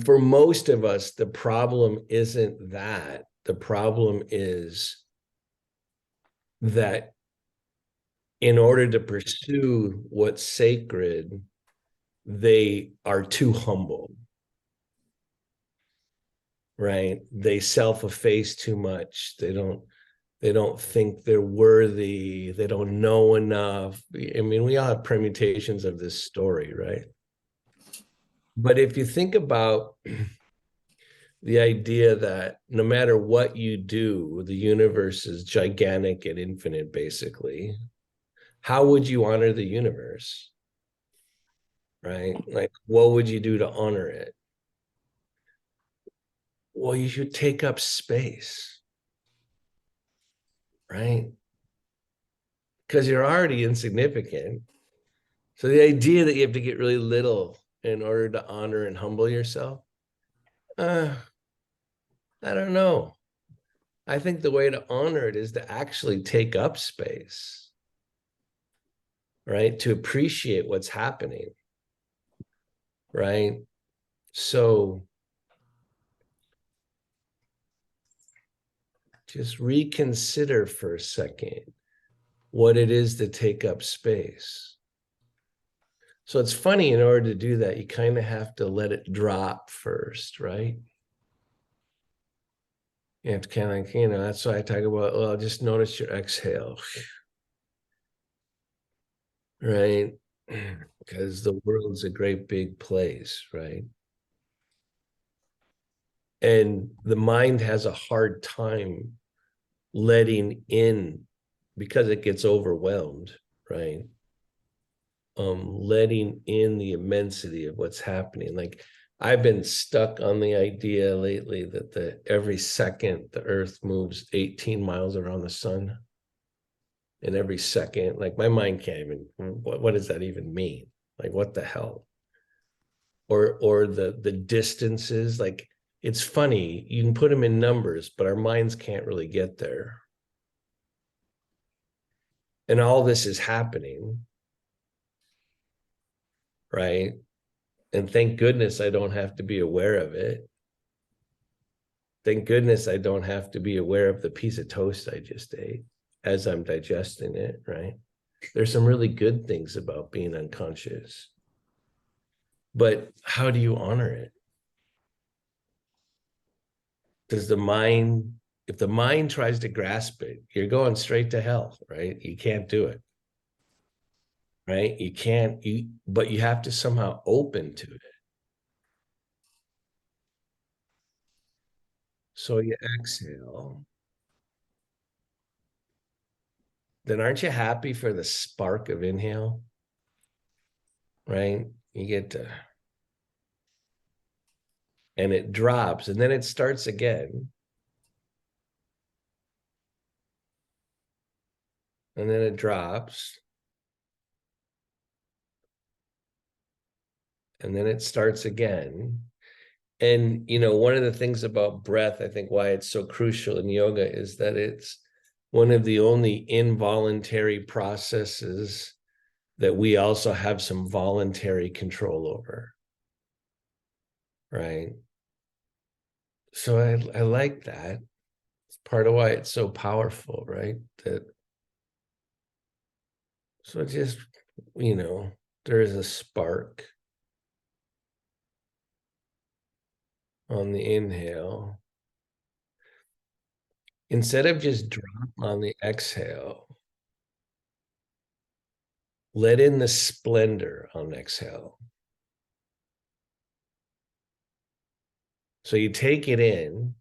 For most of us, the problem isn't that. The problem is that in order to pursue what's sacred, they are too humble, right? They self-efface too much. They don't think they're worthy. They don't know enough. I mean, we all have permutations of this story, right? But if you think about the idea that no matter what you do, the universe is gigantic and infinite, basically, how would you honor the universe? Right? Like, what would you do to honor it? Well, you should take up space, right? Because you're already insignificant. So the idea that you have to get really little in order to honor and humble yourself, uh, I don't know. I think the way to honor it is to actually take up space, right? To appreciate what's happening, right? So just reconsider for a second what it is to take up space. So it's funny, in order to do that, you kind of have to let it drop first, right? You have to kind of like, that's why I talk about, well, just notice your exhale, right? Because the world's a great big place, right? And the mind has a hard time letting in because it gets overwhelmed, right? Letting in the immensity of what's happening. Like, I've been stuck on the idea lately that every second the earth moves 18 miles around the sun. And every second, like, my mind can't even, what does that even mean? Like, what the hell? Or the distances, like, it's funny, you can put them in numbers, but our minds can't really get there. And all this is happening, right? And thank goodness I don't have to be aware of it. Thank goodness I don't have to be aware of the piece of toast I just ate as I'm digesting it, right? There's some really good things about being unconscious. But how do you honor it? Does the mind, if the mind tries to grasp it, you're going straight to hell, right? You can't do it, right? You can't, but you have to somehow open to it. So you exhale. Then aren't you happy for the spark of inhale, right? You get to, and it drops, and then it starts again. And then it drops. And then it starts again. And, one of the things about breath, I think why it's so crucial in yoga, is that it's one of the only involuntary processes that we also have some voluntary control over, right? So I like that. It's part of why it's so powerful, right? So just, there is a spark on the inhale. Instead of just drop on the exhale, let in the splendor on exhale. So you take it in,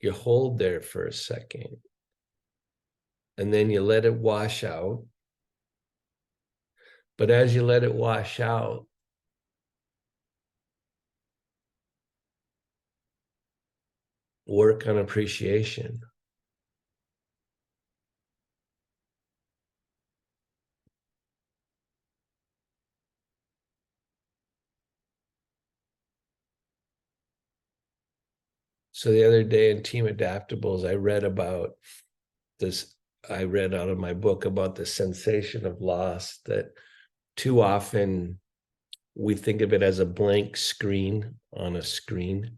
you hold there for a second, and then you let it wash out. But as you let it wash out, work on appreciation. So the other day in Team Adaptables, I read about this. I read out of my book about the sensation of loss, that too often we think of it as a blank screen on a screen.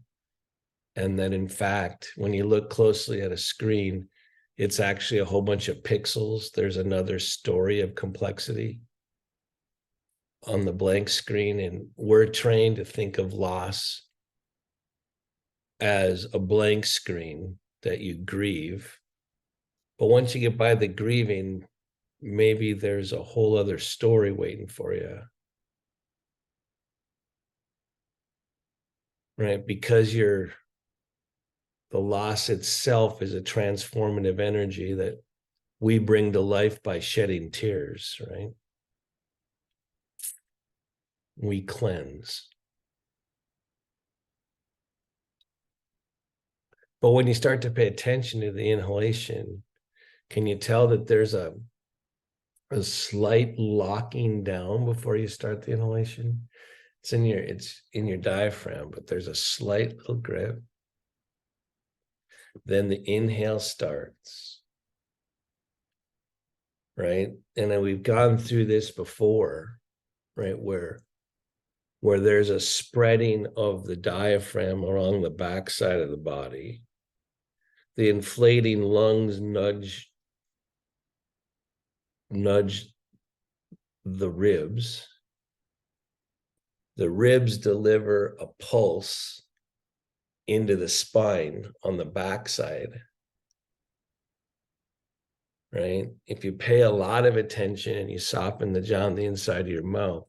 And that in fact, when you look closely at a screen, it's actually a whole bunch of pixels. There's another story of complexity on the blank screen. And we're trained to think of loss as a blank screen that you grieve. But once you get by the grieving, maybe there's a whole other story waiting for you. Right? Because the loss itself is a transformative energy that we bring to life by shedding tears, right? We cleanse. But when you start to pay attention to the inhalation, can you tell that there's a slight locking down before you start the inhalation? It's in your diaphragm, but there's a slight little grip. Then the inhale starts, right? And then we've gone through this before, right? Where there's a spreading of the diaphragm along the backside of the body. The inflating lungs nudge the ribs. The ribs deliver a pulse into the spine on the backside, right? If you pay a lot of attention and you soften the jaw on the inside of your mouth,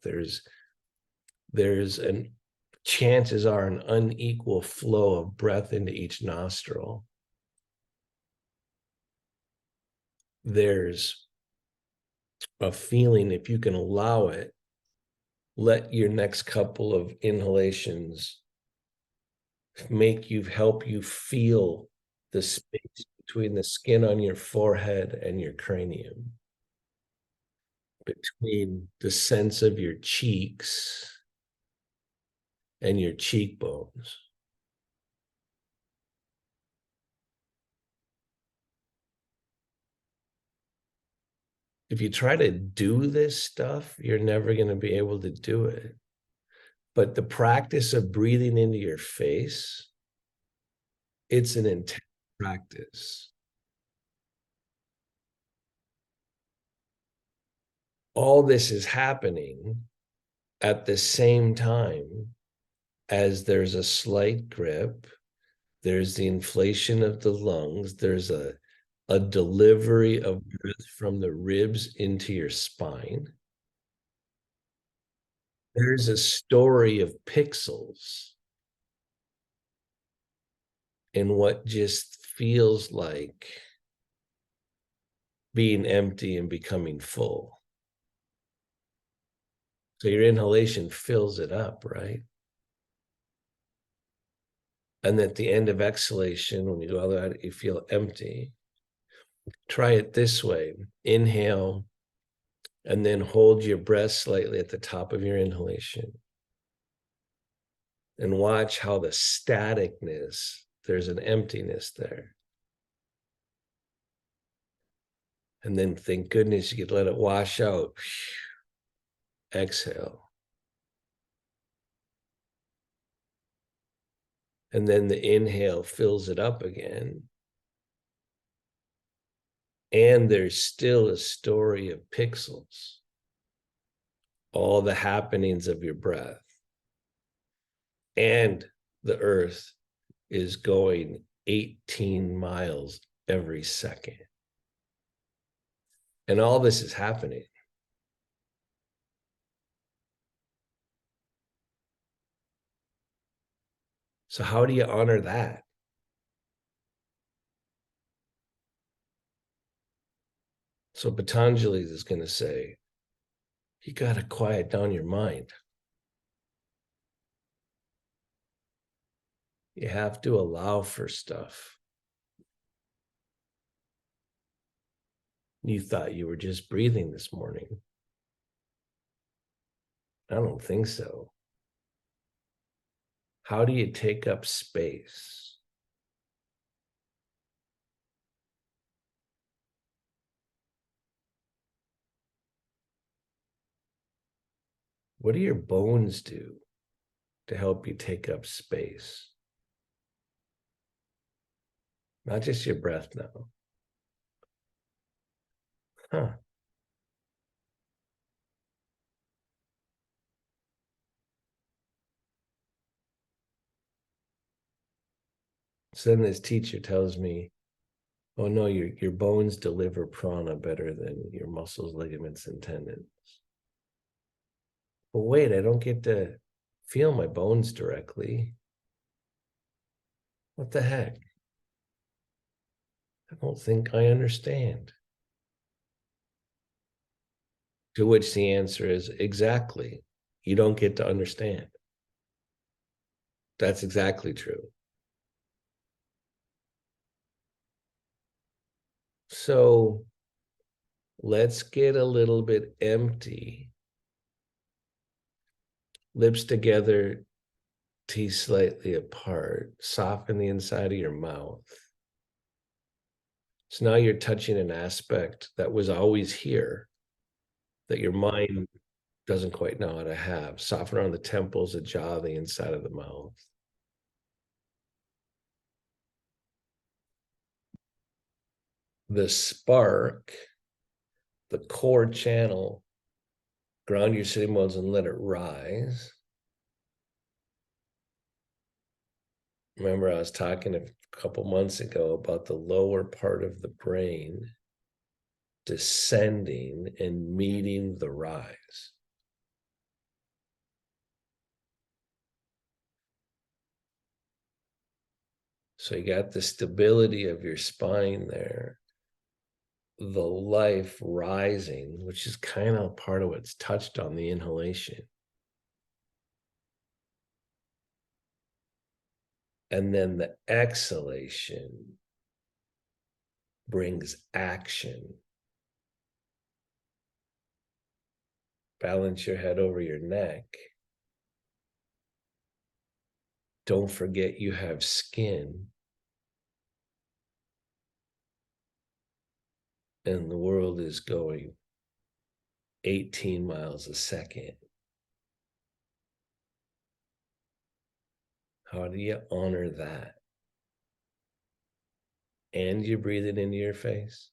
chances are an unequal flow of breath into each nostril. There's a feeling, if you can allow it, let your next couple of inhalations help you feel the space between the skin on your forehead and your cranium, between the sense of your cheeks and your cheekbones. If you try to do this stuff, you're never going to be able to do it. But the practice of breathing into your face, it's an intense practice. All this is happening at the same time as there's a slight grip, there's the inflation of the lungs, there's a delivery of breath from the ribs into your spine. There's a story of pixels in what just feels like being empty and becoming full. So your inhalation fills it up, right? And at the end of exhalation, when you go out, you feel empty. Try it this way. Inhale, and then hold your breath slightly at the top of your inhalation. And watch how the staticness, there's an emptiness there. And then thank goodness you could let it wash out. Exhale. And then the inhale fills it up again. And there's still a story of pixels, all the happenings of your breath. And the earth is going 18 miles every second. And all this is happening. So how do you honor that? So Patanjali is going to say, you got to quiet down your mind. You have to allow for stuff. You thought you were just breathing this morning. I don't think so. How do you take up space? What do your bones do to help you take up space? Not just your breath now. Huh. So then this teacher tells me, oh no, your bones deliver prana better than your muscles, ligaments, and tendons. But wait, I don't get to feel my bones directly. What the heck? I don't think I understand. To which the answer is exactly. You don't get to understand. That's exactly true. So let's get a little bit empty. Lips together, teeth slightly apart. Soften the inside of your mouth. So now you're touching an aspect that was always here that your mind doesn't quite know how to have. Soften around the temples, the jaw, the inside of the mouth. The spark, the core channel, ground your sitting bones and let it rise. Remember, I was talking a couple months ago about the lower part of the brain descending and meeting the rise. So you got the stability of your spine there, the life rising, which is kind of part of what's touched on the inhalation. And then the exhalation brings action. Balance your head over your neck. Don't forget you have skin. And the world is going 18 miles a second. How do you honor that? And you breathe it into your face?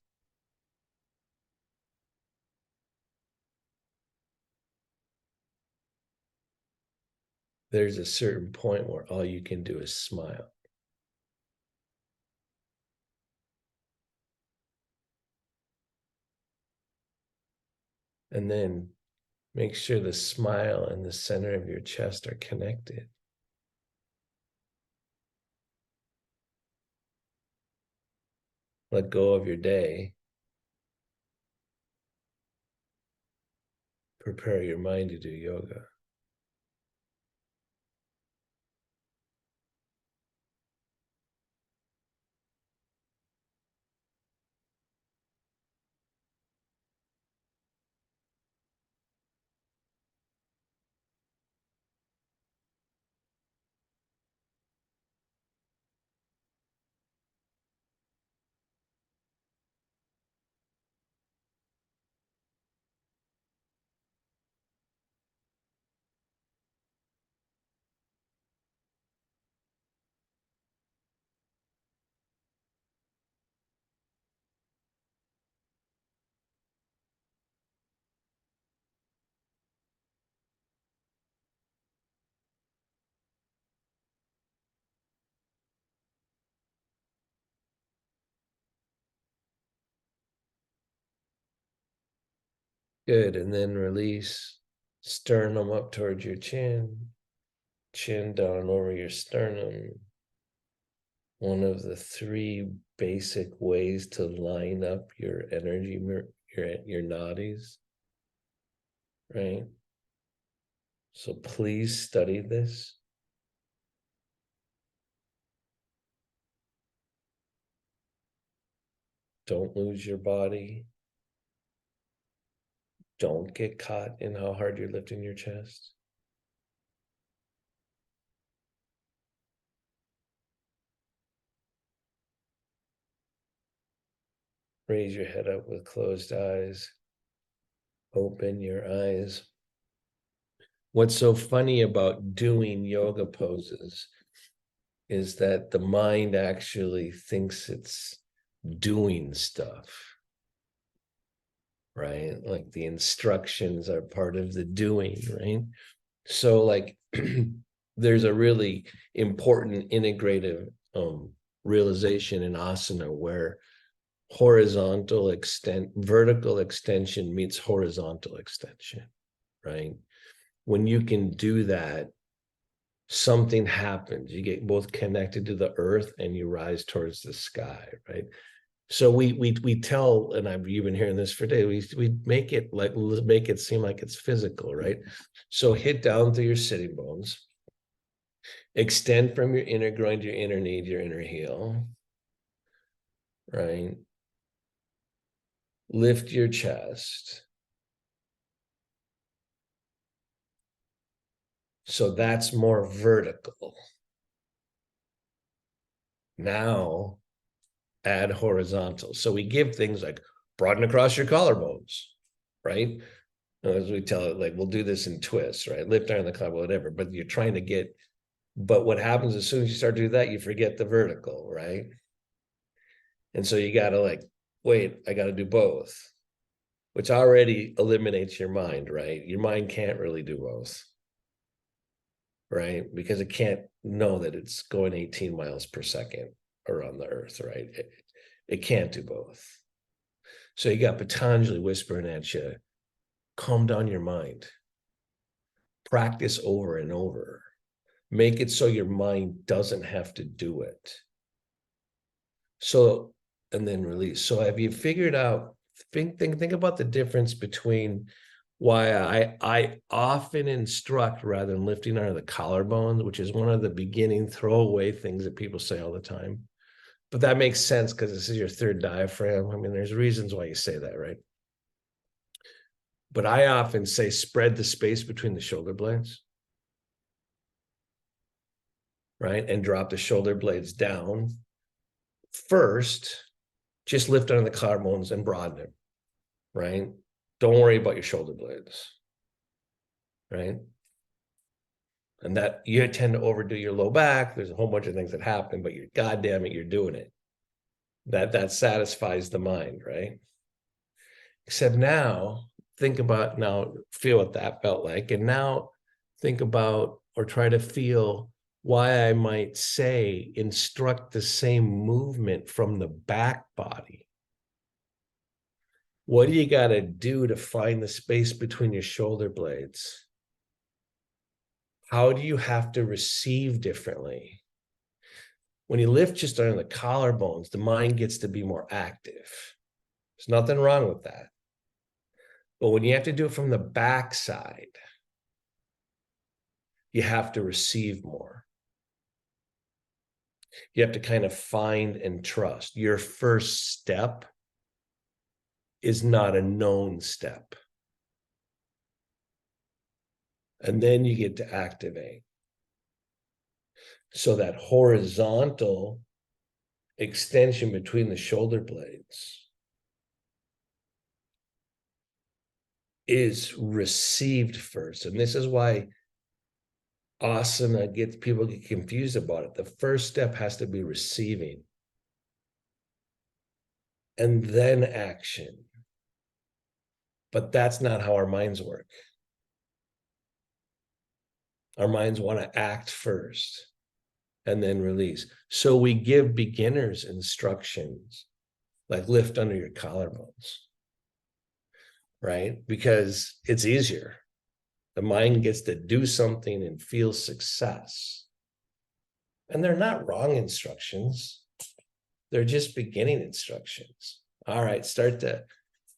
There's a certain point where all you can do is smile. And then make sure the smile and the center of your chest are connected. Let go of your day. Prepare your mind to do yoga. Good. And then release. Sternum up towards your chin. Chin down over your sternum. One of the three basic ways to line up your energy, your nadis, right? So please study this. Don't lose your body. Don't get caught in how hard you're lifting your chest. Raise your head up with closed eyes. Open your eyes. what's so funny about doing yoga poses is that the mind actually thinks it's doing stuff, right? Like the instructions are part of the doing, right? So like there's a really important integrative realization in asana where vertical extension meets horizontal extension, right? When you can do that, something happens. You get both connected to the earth and you rise towards the sky, right? So we tell, and you've been hearing this for days. We make it like, let's make it seem like it's physical, right? So hit down through your sitting bones, extend from your inner groin to your inner knee to your inner heel, right? Lift your chest. So that's more vertical. Now add horizontal. So we give things like broaden across your collarbones, right? As we tell it, like we'll do this in twists, right? Lift iron the collarbone, whatever. But you're trying to get, but what happens as soon as you start to do that, you forget the vertical, right? And so you got to like, wait, I got to do both, which already eliminates your mind, right? Your mind can't really do both, right? Because it can't know that it's going 18 miles per second around the earth, right? It can't do both. So you got Patanjali whispering at you, calm down your mind, practice over and over, make it so your mind doesn't have to do it. So, and then release. So have you figured out, think about the difference between why I often instruct rather than lifting out of the collarbone, which is one of the beginning throwaway things that people say all the time. But that makes sense because this is your third diaphragm. I mean, there's reasons why you say that, right? But I often say spread the space between the shoulder blades, right? And drop the shoulder blades down. First, just lift under the collarbones and broaden it, right? Don't worry about your shoulder blades, right? And that you tend to overdo your low back. There's a whole bunch of things that happen, but you're goddamn it, you're doing it. That satisfies the mind, right? Except now, think about now, feel what that felt like. And now think about or try to feel why I might say instruct the same movement from the back body. What do you got to do to find the space between your shoulder blades? How do you have to receive differently? When you lift just under the collarbones, the mind gets to be more active. There's nothing wrong with that. But when you have to do it from the backside, you have to receive more. You have to kind of find and trust. Your first step is not a known step. And then you get to activate. So that horizontal extension between the shoulder blades is received first. And this is why asana people get confused about it. The first step has to be receiving. And then action. But that's not how our minds work. Our minds want to act first and then release. So we give beginners instructions like lift under your collarbones, right? Because it's easier. The mind gets to do something and feel success. And they're not wrong instructions. They're just beginning instructions. All right, start to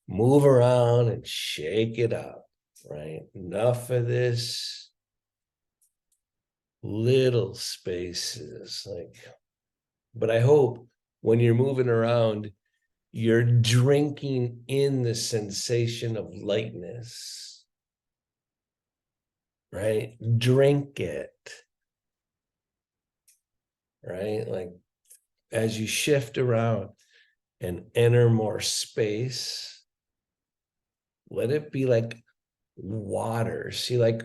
move around and shake it up, right? Enough of this little spaces, like, but I hope when you're moving around, you're drinking in the sensation of lightness, right? Drink it, right? Like as you shift around and enter more space, let it be like water. See, like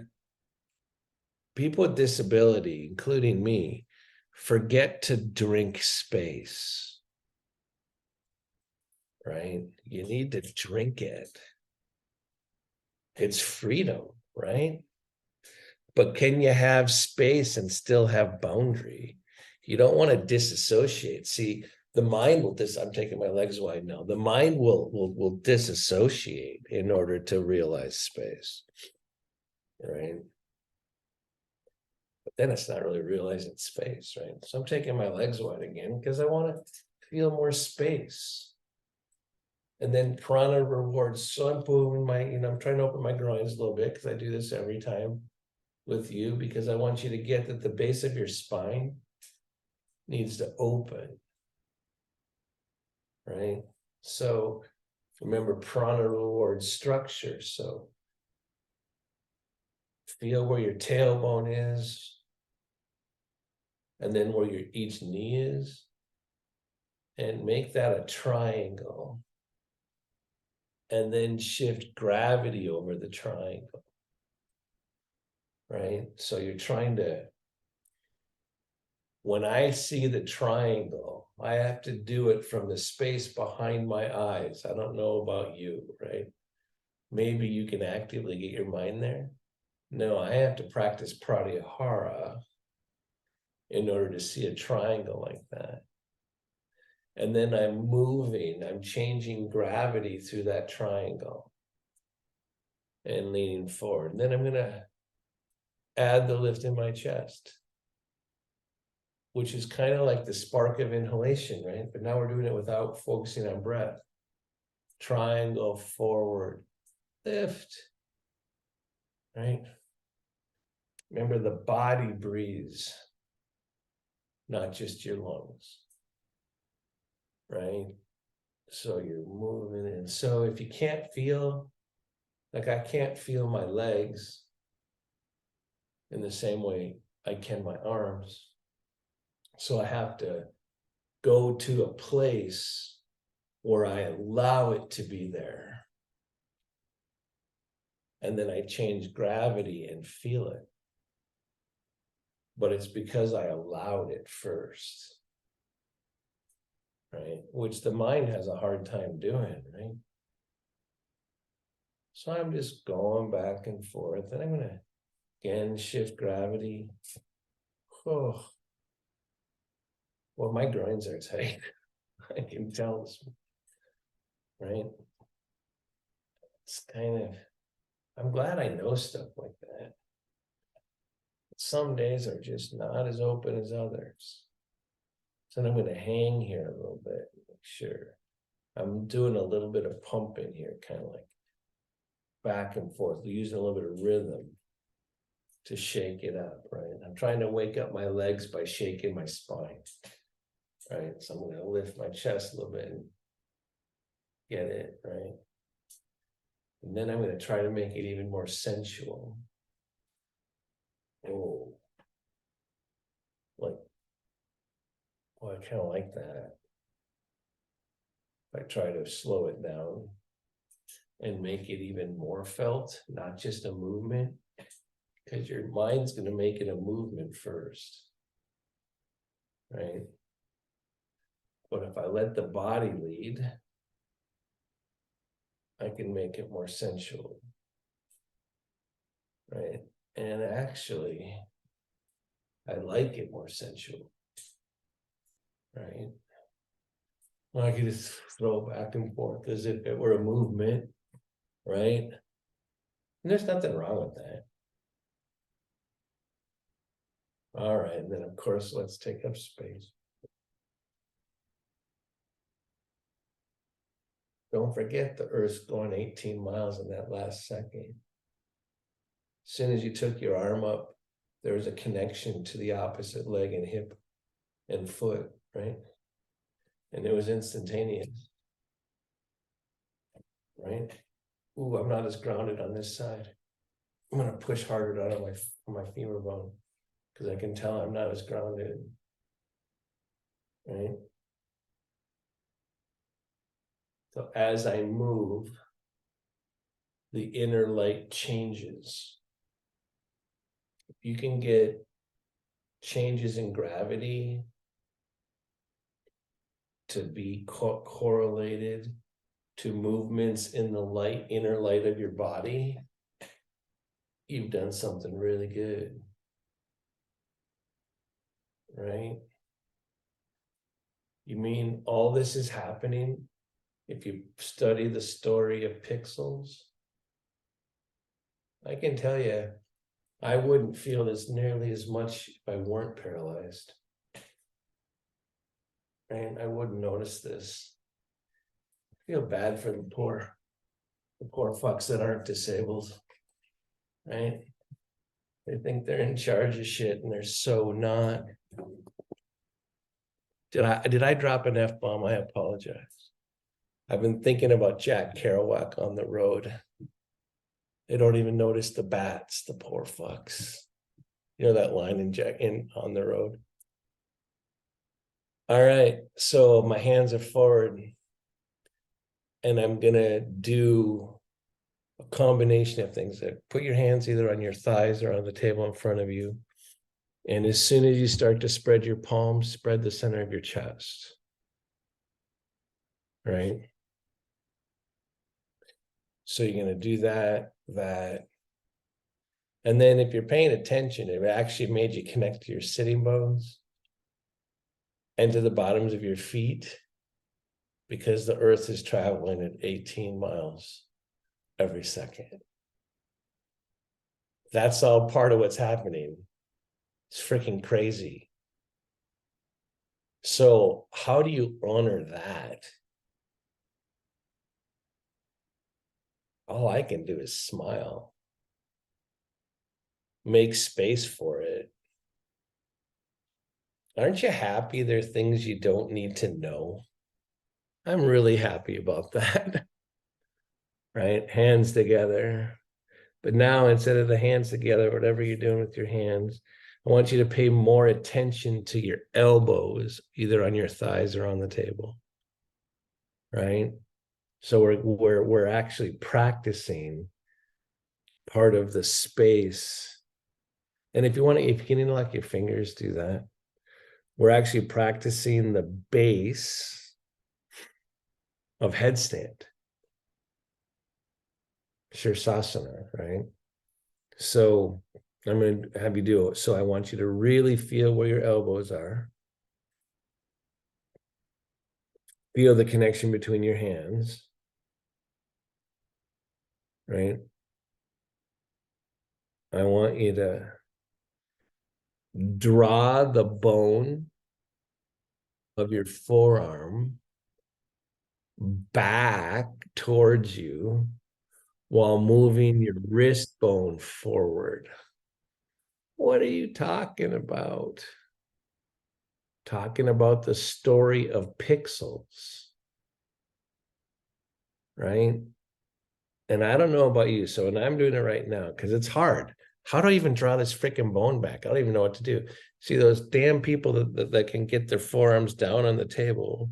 people with disability, including me, forget to drink space, right? You need to drink it. It's freedom, right? But can you have space and still have boundary? You don't want to disassociate. See, the mind will I'm taking my legs wide now. The mind will disassociate in order to realize space, right? But then it's not really realizing space, right? So I'm taking my legs wide again because I want to feel more space. And then prana rewards. So I'm moving my, I'm trying to open my groins a little bit because I do this every time with you, because I want you to get that the base of your spine needs to open, right? So remember, prana rewards structure. So feel where your tailbone is, and then where your each knee is, and make that a triangle. And then shift gravity over the triangle, right? So you're trying to, when I see the triangle, I have to do it from the space behind my eyes. I don't know about you, right? Maybe you can actively get your mind there. No, I have to practice pratyahara in order to see a triangle like that. And then I'm moving, I'm changing gravity through that triangle and leaning forward. And then I'm going to add the lift in my chest, which is kind of like the spark of inhalation, right? But now we're doing it without focusing on breath. Triangle, forward, lift, right? Remember, the body breathes, not just your lungs, right? So you're moving in. So if you can't feel, like I can't feel my legs in the same way I can my arms. So I have to go to a place where I allow it to be there. And then I change gravity and feel it. But it's because I allowed it first, right? Which the mind has a hard time doing, right? So I'm just going back and forth, and I'm going to again shift gravity. Oh, well, my groins are tight. I can tell this, right? It's kind of, I'm glad I know stuff like that. Some days are just not as open as others. So I'm going to hang here a little bit, make sure. I'm doing a little bit of pumping here, kind of like back and forth, using a little bit of rhythm to shake it up, right? I'm trying to wake up my legs by shaking my spine, right? So I'm going to lift my chest a little bit and get it, right? And then I'm going to try to make it even more sensual. Oh, like, well, I kind of like that. If I try to slow it down and make it even more felt, not just a movement, because your mind's going to make it a movement first, right? But if I let the body lead, I can make it more sensual, right? And actually, I like it more sensual, right? Well, I can just throw back and forth as if it were a movement, right? And there's nothing wrong with that. All right, and then of course, let's take up space. Don't forget the Earth's going 18 miles in that last second. As soon as you took your arm up, there was a connection to the opposite leg and hip and foot, right? And it was instantaneous, right? Ooh, I'm not as grounded on this side. I'm going to push harder out of my femur bone because I can tell I'm not as grounded, right? So as I move, the inner light changes. you can get changes in gravity to be correlated to movements in the inner light of your body, you've done something really good, right? You mean all this is happening if you study the story of pixels? I can tell you, I wouldn't feel this nearly as much if I weren't paralyzed. Right? I wouldn't notice this. I feel bad for the poor fucks that aren't disabled. Right? They think they're in charge of shit and they're so not. Did I drop an F-bomb? I apologize. I've been thinking about Jack Kerouac on the road. They don't even notice the bats, the poor fucks. You know that line in Jack in On the Road? All right, so my hands are forward and I'm gonna do a combination of things. Put your hands either on your thighs or on the table in front of you. And as soon as you start to spread your palms, spread the center of your chest. Right? So you're going to do that. And then if you're paying attention, it actually made you connect to your sitting bones and to the bottoms of your feet, because the earth is traveling at 18 miles every second. That's all part of what's happening. It's freaking crazy. So how do you honor that? All I can do is smile. Make space for it. Aren't you happy there are things you don't need to know? I'm really happy about that. Right? Hands together. But now, instead of the hands together, whatever you're doing with your hands, I want you to pay more attention to your elbows, either on your thighs or on the table. Right? So we're actually practicing part of the space. And if you can interlock your fingers, do that. We're actually practicing the base of headstand. Shirsasana, right? So I'm going to have you do it. So I want you to really feel where your elbows are. Feel the connection between your hands, right? I want you to draw the bone of your forearm back towards you while moving your wrist bone forward. What are you talking about? Talking about the story of pixels, right? And I don't know about you, so, and I'm doing it right now because it's hard. How do I even draw this freaking bone back? I don't even know what to do. See those damn people that can get their forearms down on the table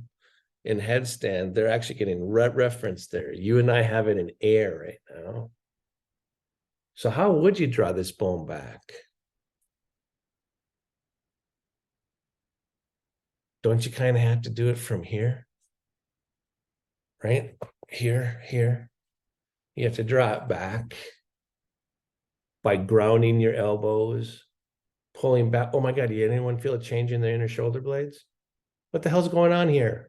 in headstand, they're actually getting reference there. You and I have it in air right now. So how would you draw this bone back? Don't you kind of have to do it from here? Right? Here. You have to draw it back by grounding your elbows, pulling back. Oh my God, did anyone feel a change in their inner shoulder blades? What the hell's going on here?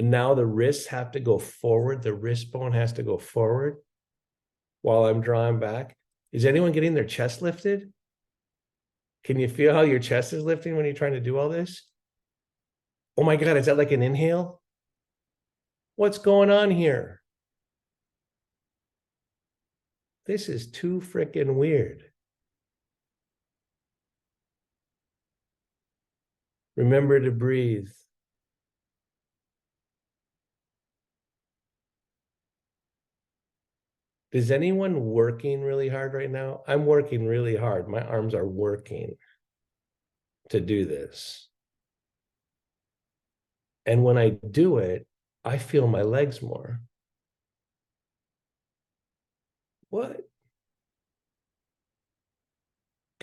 And now the wrists have to go forward. The wrist bone has to go forward while I'm drawing back. Is anyone getting their chest lifted? Can you feel how your chest is lifting when you're trying to do all this? Oh my God, is that like an inhale? What's going on here? This is too freaking weird. Remember to breathe. Is anyone working really hard right now? I'm working really hard. My arms are working to do this. And when I do it, I feel my legs more. What?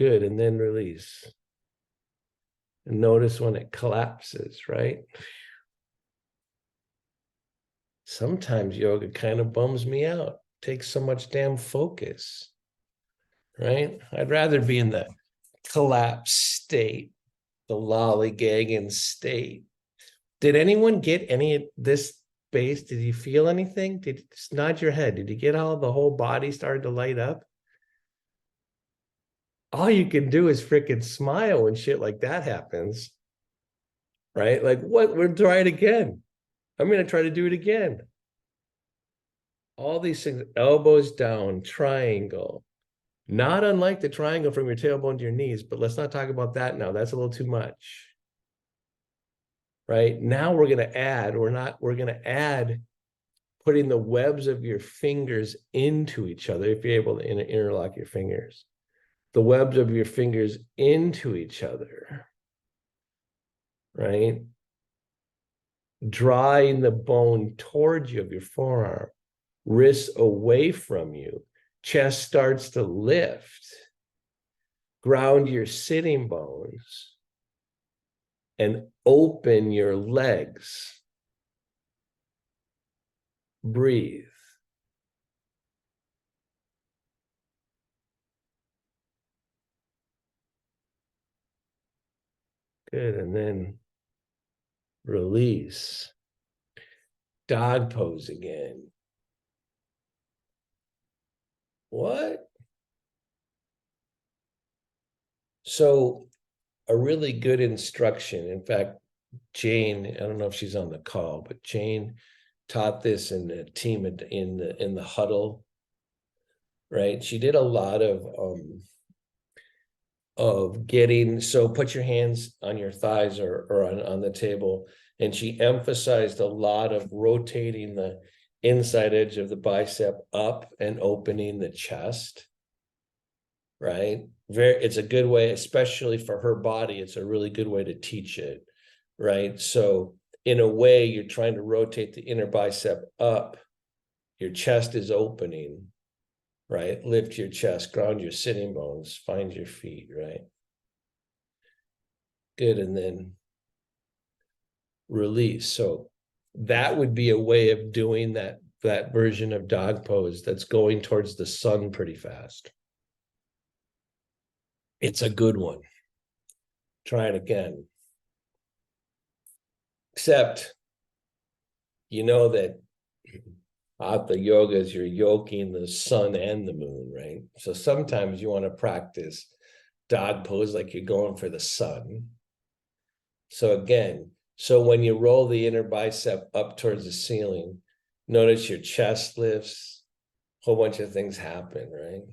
Good. And then release. And notice when it collapses, right? Sometimes yoga kind of bums me out. Takes so much damn focus, right? I'd rather be in the collapse state, the lollygagging state. Did anyone get any of this space? Did you feel anything? Did you just nod your head? Did you get all the whole body started to light up? All you can do is freaking smile when shit like that happens, right? Like, what? We'll try it again. I'm going to try to do it again. All these things, elbows down, triangle, not unlike the triangle from your tailbone to your knees, but let's not talk about that now. That's a little too much, right? Now we're going to add, we're going to add putting the webs of your fingers into each other. If you're able to interlock your fingers, the webs of your fingers into each other, right? Drawing the bone towards you of your forearm, wrists away from you, chest starts to lift, ground your sitting bones, and open your legs. Breathe. Good. And then release. Dog pose again. What? So a really good instruction. In fact, Jane, I don't know if she's on the call, but Jane taught this in the team in the huddle, right? She did a lot of getting, so put your hands on your thighs or on the table, and she emphasized a lot of rotating the inside edge of the bicep up and opening the chest, right? It's a good way, especially for her body, it's a really good way to teach it, right? So in a way, you're trying to rotate the inner bicep up, your chest is opening, right? Lift your chest, ground your sitting bones, find your feet, right? Good. And then release. So that would be a way of doing that version of dog pose that's going towards the sun pretty fast. It's a good one. Try it again. Except, you know that Hatha yoga is you're yoking the sun and the moon, right? So sometimes you want to practice dog pose like you're going for the sun. So again, so when you roll the inner bicep up towards the ceiling, notice your chest lifts, a whole bunch of things happen, right?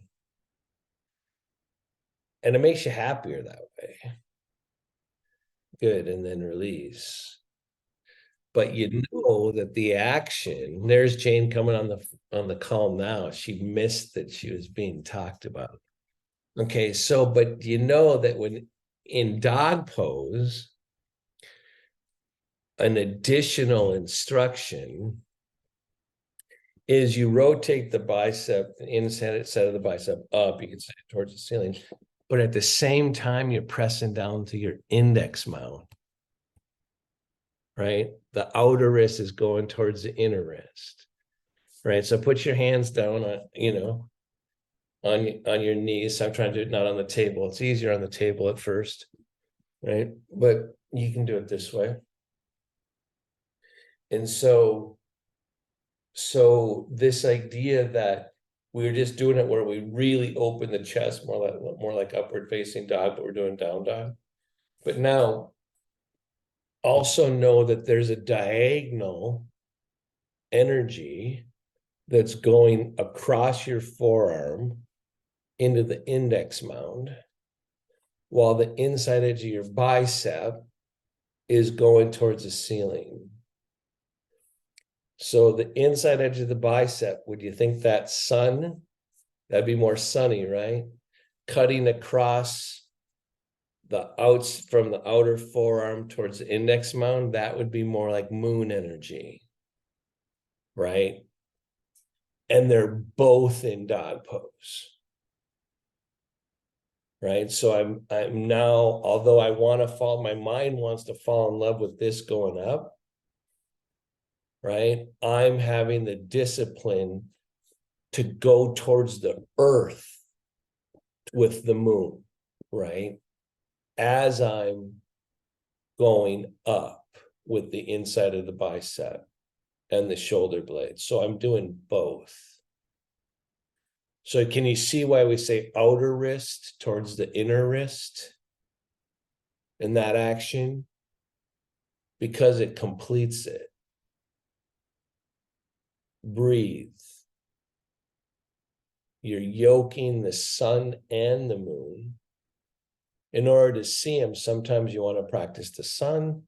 And it makes you happier that way. Good. And then release. But you know that the action, there's Jane coming on the call now. She missed that she was being talked about. Okay, so but you know that when in dog pose, an additional instruction is you rotate the bicep, the inside side of the bicep up, you can say it towards the ceiling, but at the same time, you're pressing down to your index mount, right? The outer wrist is going towards the inner wrist, right? So put your hands down on, on your knees. I'm trying to do it not on the table. It's easier on the table at first, right? But you can do it this way. And so this idea that we're just doing it where we really open the chest, more like upward facing dog, but we're doing down dog. But now also know that there's a diagonal energy that's going across your forearm into the index mound, while the inside edge of your bicep is going towards the ceiling. So the inside edge of the bicep, would you think that's sun? That'd be more sunny, right? Cutting across the outs from the outer forearm towards the index mound, that would be more like moon energy, right? And they're both in dog pose. right? So I'm now, although I want to fall, my mind wants to fall in love with this going up, right? I'm having the discipline to go towards the earth with the moon, right? As I'm going up with the inside of the bicep and the shoulder blade. So I'm doing both. So can you see why we say outer wrist towards the inner wrist in that action? Because it completes it. Breathe. You're yoking the sun and the moon. In order to see them, sometimes you want to practice the sun,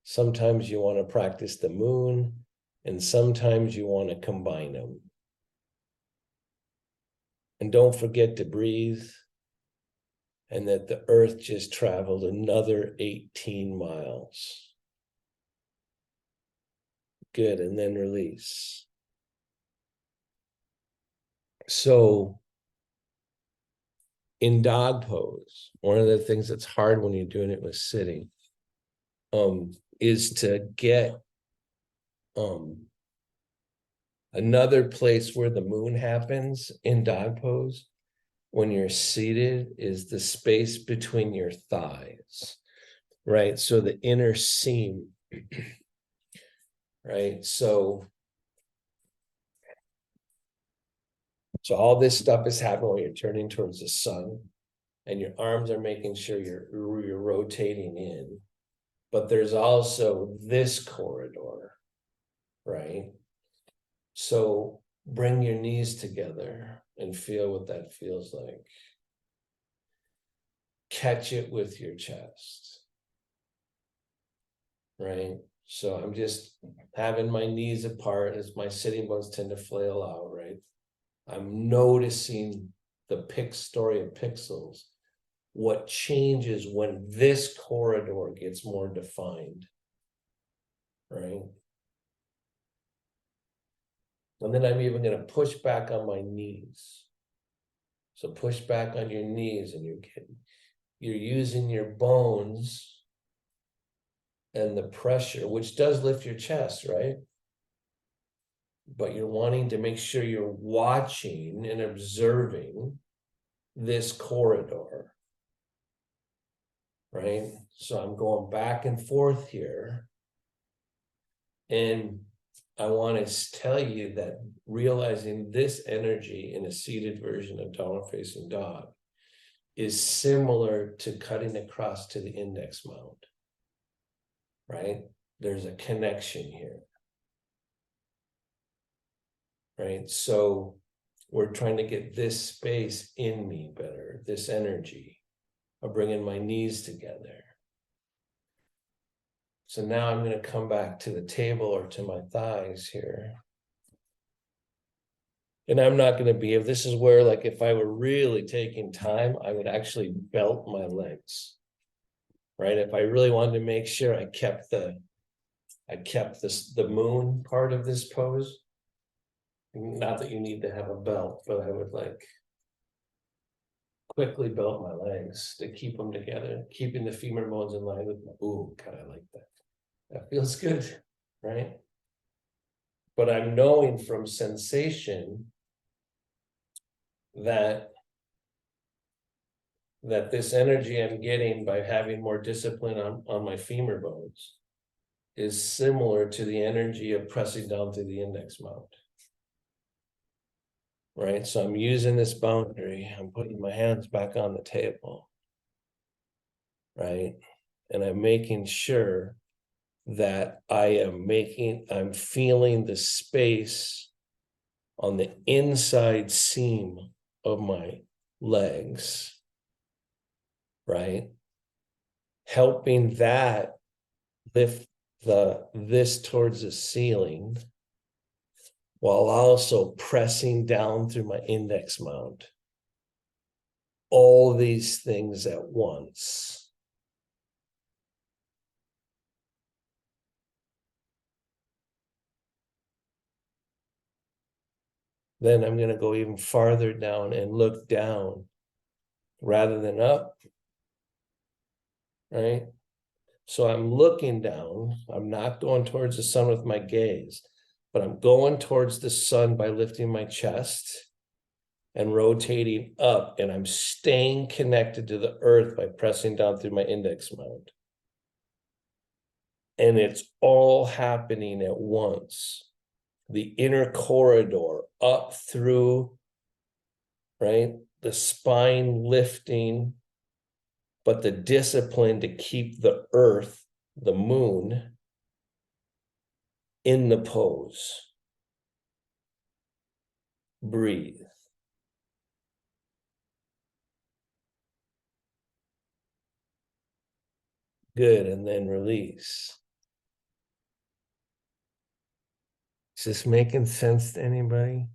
sometimes you want to practice the moon, and sometimes you want to combine them. And don't forget to breathe, and that the earth just traveled another 18 miles. Good, and then release. So in dog pose, one of the things that's hard when you're doing it with sitting is to get another place where the moon happens in dog pose when you're seated is the space between your thighs, right? So the inner seam, right? So all this stuff is happening when you're turning towards the sun, and your arms are making sure you're rotating in. But there's also this corridor, right? So bring your knees together and feel what that feels like. Catch it with your chest, right? So I'm just having my knees apart as my sitting bones tend to flail out, right? I'm noticing the story of pixels. What changes when this corridor gets more defined, right? And then I'm even going to push back on my knees. So push back on your knees, and you're using your bones and the pressure, which does lift your chest, right? But you're wanting to make sure you're watching and observing this corridor, right? So I'm going back and forth here. And I want to tell you that realizing this energy in a seated version of downward facing dog is similar to cutting across to the index mount, right? There's a connection here, right? So we're trying to get this space in me better, this energy of bringing my knees together. So now I'm going to come back to the table or to my thighs here. And I'm not going to be, if this is where, like, if I were really taking time, I would actually belt my legs, right? If I really wanted to make sure I kept the moon part of this pose. Not that you need to have a belt, but I would like quickly belt my legs to keep them together, keeping the femur bones in line with my, ooh, kind of like that. That feels good, right? But I'm knowing from sensation that this energy I'm getting by having more discipline on my femur bones is similar to the energy of pressing down through the index mount. Right? So I'm using this boundary. I'm putting my hands back on the table. Right? And I'm making sure that I'm feeling the space on the inside seam of my legs, right? Helping that lift this towards the ceiling while also pressing down through my index mount. All these things at once. Then I'm going to go even farther down and look down rather than up, right? So I'm looking down. I'm not going towards the sun with my gaze, but I'm going towards the sun by lifting my chest and rotating up, and I'm staying connected to the earth by pressing down through my index mound. And it's all happening at once. The inner corridor up through, right? The spine lifting, but the discipline to keep the earth, the moon, in the pose. Breathe. Good, and then release. Is this making sense to anybody?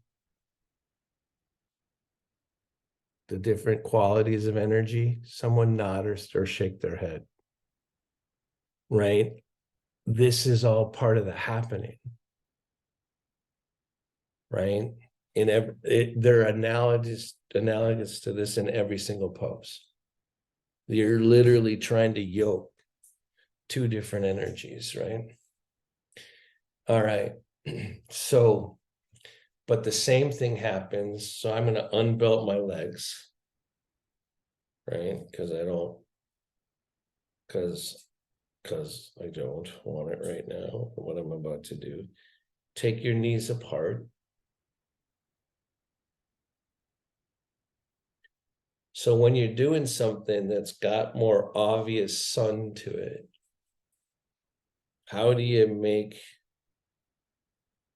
The different qualities of energy? Someone nod or shake their head. Right? This is all part of the happening. Right? They're analogous to this in every single pose. You're literally trying to yoke two different energies, right? All right. So, but the same thing happens. So I'm going to unbelt my legs, right? Because I don't want it right now, what I'm about to do. Take your knees apart. So when you're doing something that's got more obvious sun to it, how do you make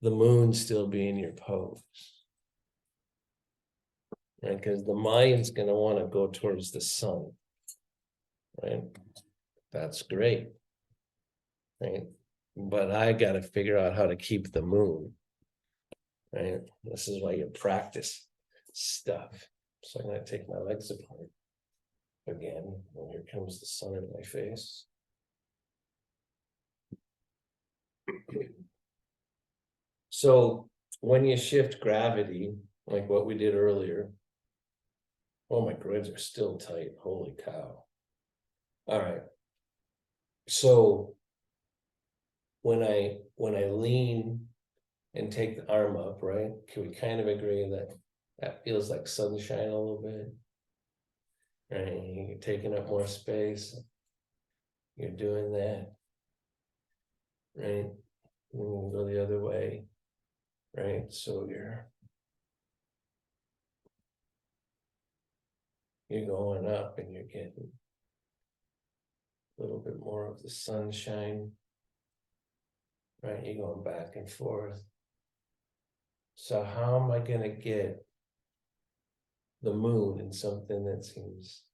the moon still be in your pose? Right? Because the mind's going to want to go towards the sun. Right? That's great. Right? But I got to figure out how to keep the moon. Right? This is why you practice stuff. So I'm going to take my legs apart again. And here comes the sun in my face. So when you shift gravity, like what we did earlier, oh, my grids are still tight. Holy cow. All right. So when I lean and take the arm up, right? Can we kind of agree that that feels like sunshine a little bit? Right? You're taking up more space. You're doing that. Right? And go the other way. Right? So you're going up and you're getting a little bit more of the sunshine. Right? You're going back and forth. So how am I going to get the moon in something that seems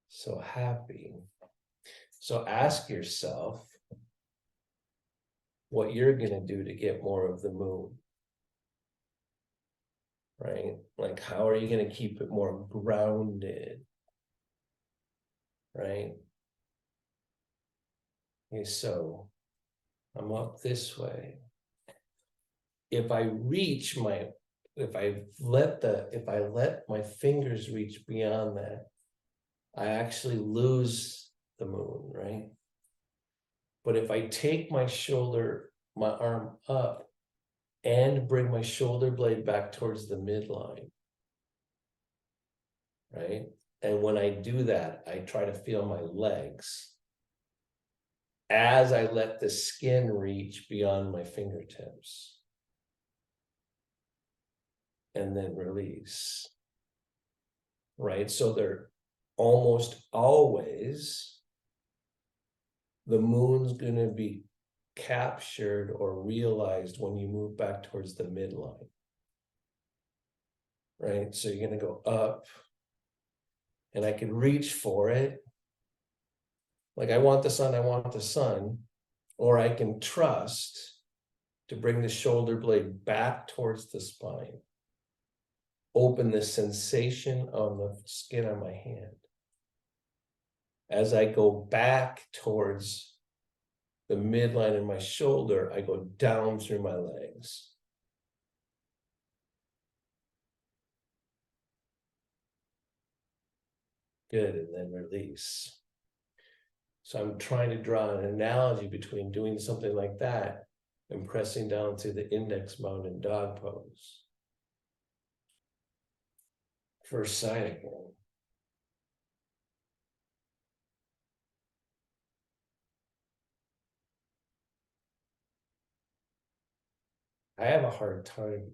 so happy? So ask yourself what you're going to do to get more of the moon. Right? Like, how are you going to keep it more grounded? Right? Okay, so I'm up this way. If I let my fingers reach beyond that, I actually lose the moon, right? But if I take my arm up and bring my shoulder blade back towards the midline, right? And when I do that, I try to feel my legs as I let the skin reach beyond my fingertips. And then release. Right? So they're almost always, the moon's going to be captured or realized when you move back towards the midline. Right? So you're going to go up, and I can reach for it. Like, I want the sun, or I can trust to bring the shoulder blade back towards the spine. Open the sensation on the skin on my hand. As I go back towards the midline in my shoulder, I go down through my legs. Good, and then release. So I'm trying to draw an analogy between doing something like that and pressing down through the index mountain dog pose. First side again. I have a hard time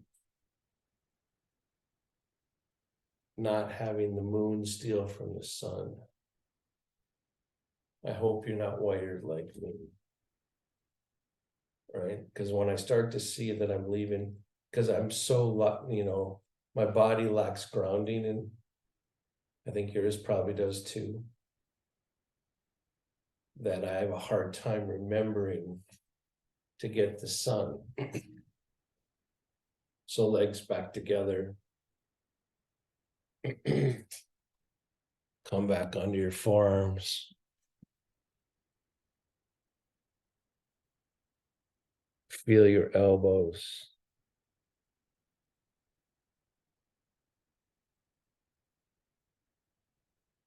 not having the moon steal from the sun. I hope you're not wired like me. Right? Because when I start to see that I'm leaving, because I'm so, my body lacks grounding, and I think yours probably does too, that I have a hard time remembering to get the sun. So legs back together. Come back onto your forearms. Feel your elbows.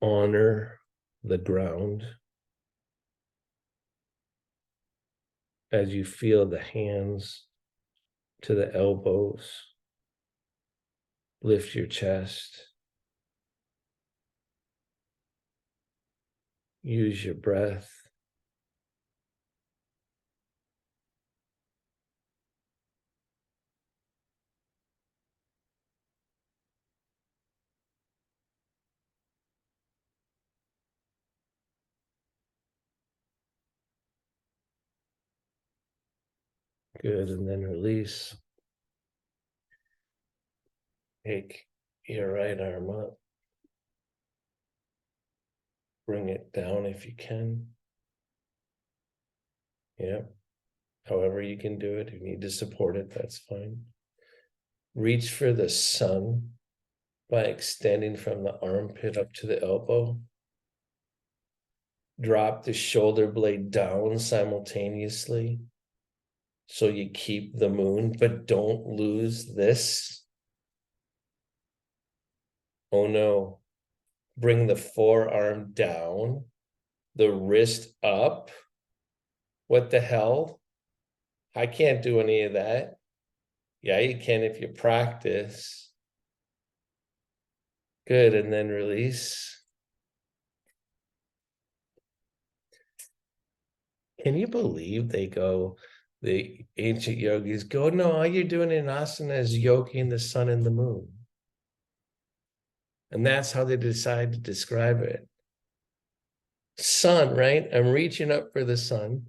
Honor the ground as you feel the hands to the elbows. Lift your chest. Use your breath. Good, and then release. Take your right arm up. Bring it down if you can. Yeah. However you can do it. If you need to support it, that's fine. Reach for the sun by extending from the armpit up to the elbow. Drop the shoulder blade down simultaneously so you keep the moon, but don't lose this. Oh no. Bring the forearm down, the wrist up. What the hell? I can't do any of that. Yeah, you can if you practice. Good, and then release. Can you believe the ancient yogis go, no, all you're doing in asana is yoking the sun and the moon. And that's how they decide to describe it. Sun, right? I'm reaching up for the sun.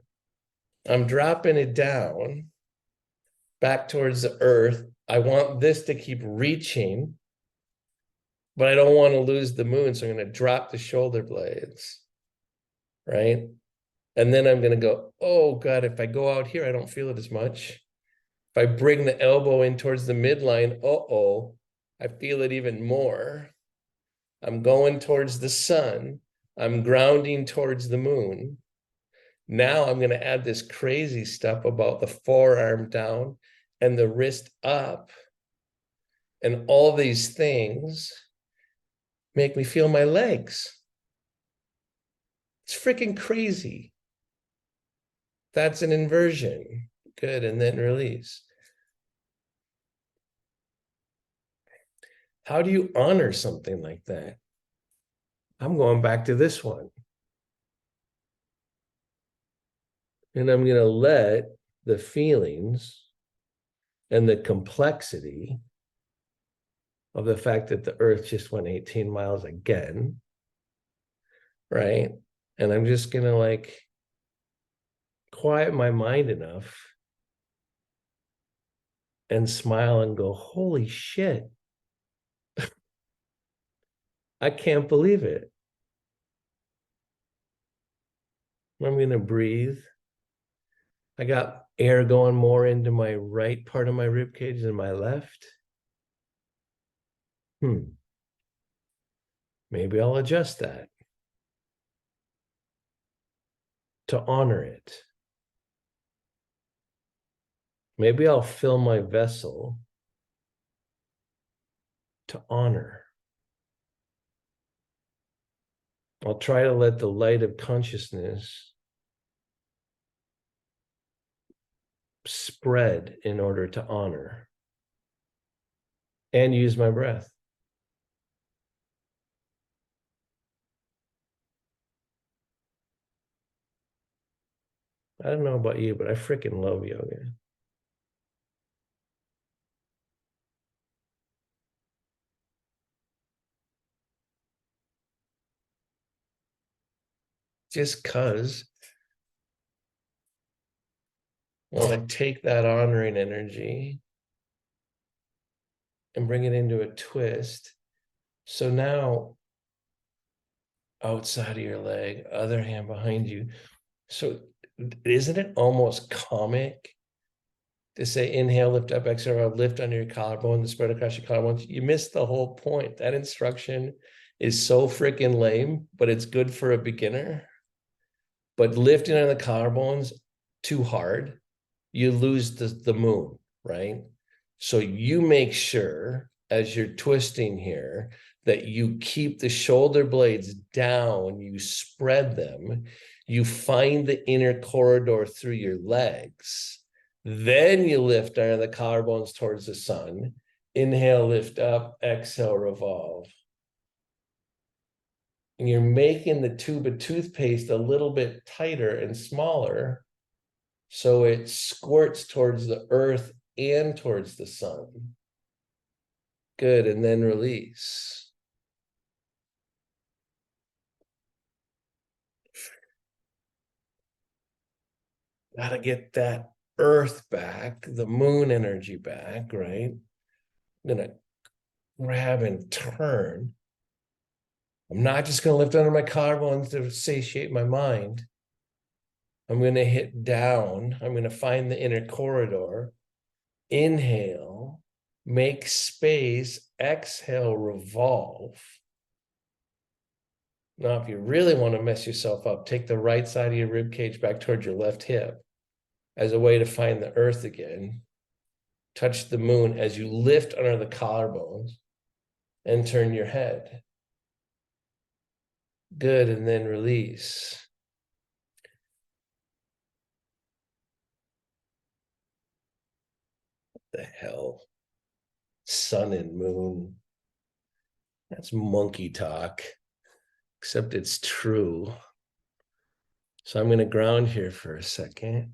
I'm dropping it down back towards the earth. I want this to keep reaching, but I don't want to lose the moon. So I'm going to drop the shoulder blades, right? And then I'm going to go, oh God, if I go out here, I don't feel it as much. If I bring the elbow in towards the midline, I feel it even more. I'm going towards the sun. I'm grounding towards the moon. Now I'm going to add this crazy stuff about the forearm down and the wrist up. And all these things make me feel my legs. It's freaking crazy. That's an inversion. Good, and then release. How do you honor something like that? I'm going back to this one. And I'm going to let the feelings and the complexity of the fact that the earth just went 18 miles again, right? And I'm just going to quiet my mind enough and smile and go, holy shit. I can't believe it. I'm going to breathe. I got air going more into my right part of my rib cage than my left. Maybe I'll adjust that to honor it. Maybe I'll fill my vessel to honor. I'll try to let the light of consciousness spread in order to honor and use my breath. I don't know about you, but I freaking love yoga. Just because I want to take that honoring energy and bring it into a twist. So now, outside of your leg, other hand behind you. So isn't it almost comic to say inhale, lift up, exhale, lift under your collarbone, the spread across your collarbones? You missed the whole point. That instruction is so freaking lame, but it's good for a beginner. But lifting on the collarbones too hard, you lose the moon, right? So you make sure as you're twisting here that you keep the shoulder blades down, you spread them, you find the inner corridor through your legs. Then you lift under the collarbones towards the sun. Inhale, lift up, exhale, revolve. And you're making the tube of toothpaste a little bit tighter and smaller so it squirts towards the earth and towards the sun. Good, and then release. Gotta get that earth back, the moon energy back, right? I'm gonna grab and turn. I'm not just gonna lift under my collarbones to satiate my mind. I'm gonna hit down. I'm gonna find the inner corridor. Inhale, make space, exhale, revolve. Now, if you really want to mess yourself up, take the right side of your rib cage back towards your left hip as a way to find the earth again. Touch the moon as you lift under the collarbones and turn your head. Good, and then release. The hell? Sun and moon. That's monkey talk, except it's true. So I'm going to ground here for a second.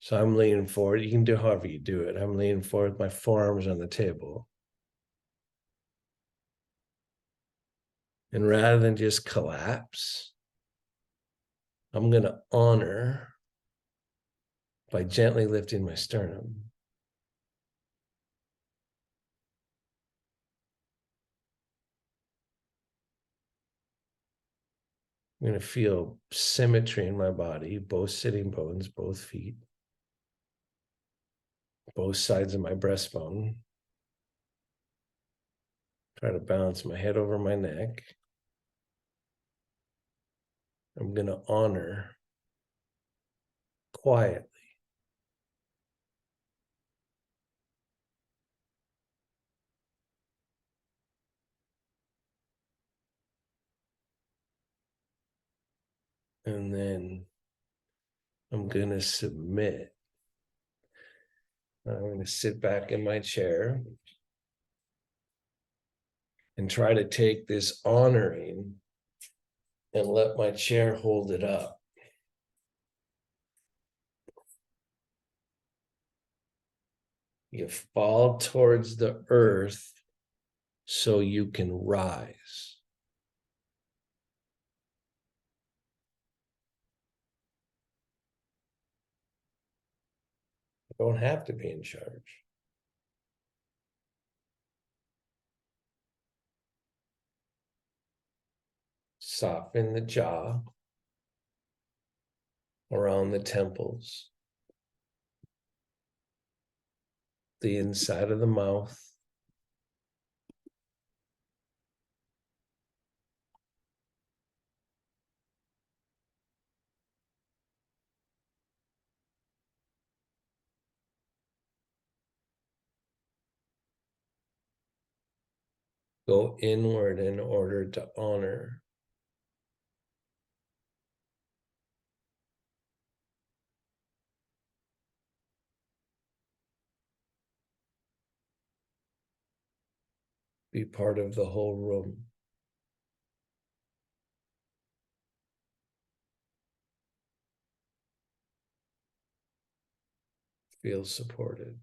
So I'm leaning forward. You can do however you do it. I'm leaning forward with my forearms on the table. And rather than just collapse, I'm going to honor by gently lifting my sternum. I'm going to feel symmetry in my body, both sitting bones, both feet, both sides of my breastbone. Try to balance my head over my neck. I'm going to honor quietly. And then I'm going to submit. I'm going to sit back in my chair and try to take this honoring and let my chair hold it up. You fall towards the earth so you can rise. You don't have to be in charge. Soften the jaw around the temples, the inside of the mouth. Go inward in order to honor. Be part of the whole room. Feel supported.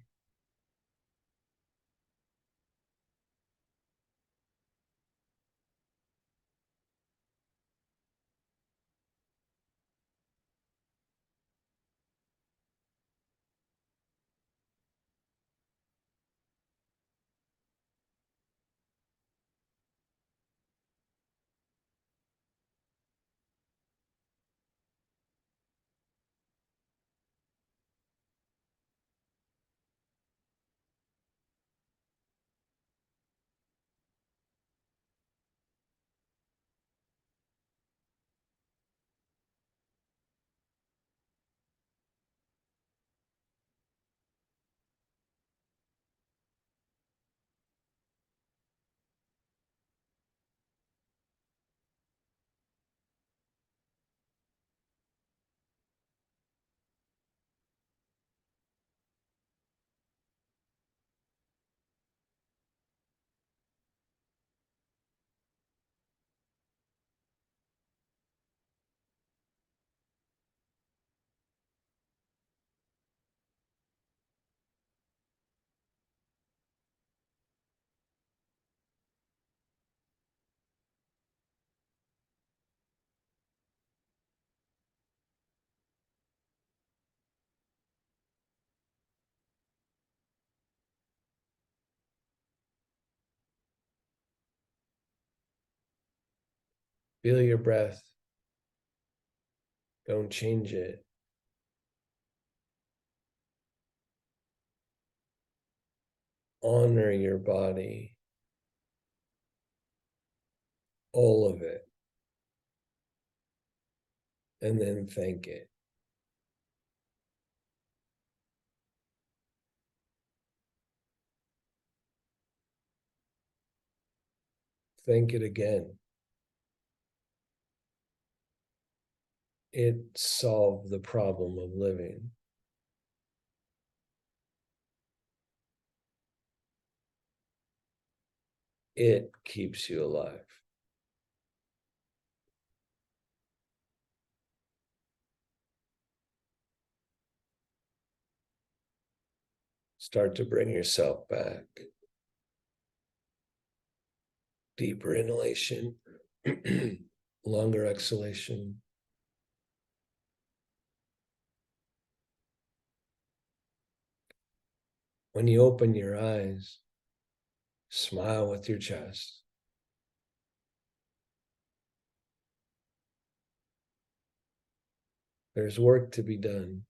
Feel your breath. Don't change it. Honor your body. All of it. And then thank it. Thank it again. It solved the problem of living. It keeps you alive. Start to bring yourself back. Deeper inhalation, longer exhalation. When you open your eyes, smile with your chest. There's work to be done.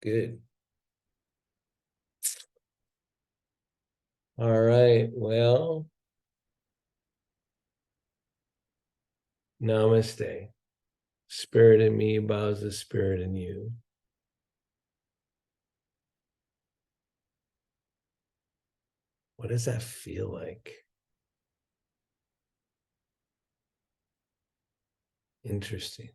Good. All right. Well, namaste. Spirit in me bows the spirit in you. What does that feel like? Interesting.